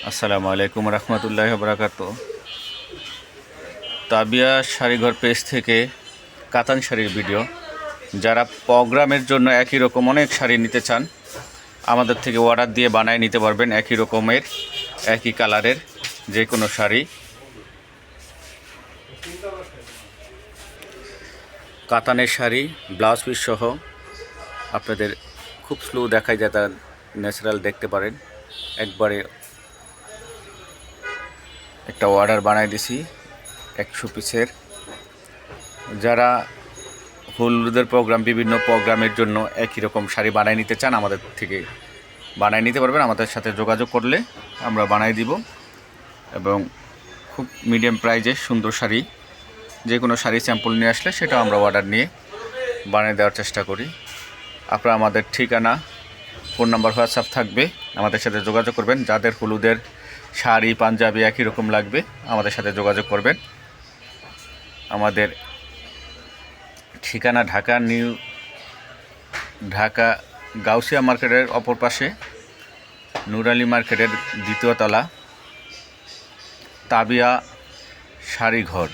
আসসালামু আলাইকুম রহমতুল্লাহি ওয়া বারাকাতুহু। তাবিয়া শাড়িঘর পেজ থেকে কাতান শাড়ির ভিডিও। যারা প্রোগ্রামের জন্য একই রকম অনেক শাড়ি নিতে চান, আমাদের থেকে অর্ডার দিয়ে বানায় নিতে পারবেন। একই রকমের একই কালারের যে কোনো শাড়ি, কাতানের শাড়ি ব্লাউজ পিস সহ আপনাদের খুব স্লো দেখায় যায়, তার ন্যাচারাল দেখতে পারেন। একবারে একটা অর্ডার বানাই দিছি 100 পিসের। যারা হলুদের প্রোগ্রাম, বিভিন্ন প্রোগ্রামের জন্য একই রকম শাড়ি বানায় নিতে চান, আমাদের থেকে বানায় নিতে পারবেন। আমাদের সাথে যোগাযোগ করলে আমরা বানাই দিব, এবং খুব মিডিয়াম প্রাইজে সুন্দর শাড়ি, যে কোনো শাড়ি স্যাম্পল নিয়ে আসলে সেটা আমরা অর্ডার নিয়ে বানিয়ে দেওয়ার চেষ্টা করি। আপনারা আমাদের ঠিকানা, ফোন নাম্বার, হোয়াটসঅ্যাপ থাকবে, আমাদের সাথে যোগাযোগ করবেন। যাদের হলুদের শাড়ি পাঞ্জাবি একই রকম লাগবে, আমাদের সাথে যোগাযোগ করবেন। আমাদের ঠিকানা ঢাকা গাউসিয়া মার্কেটের অপর পাশে, নূর আলী মার্কেটের 2য় তলা, তাবিয়া শাড়িঘর।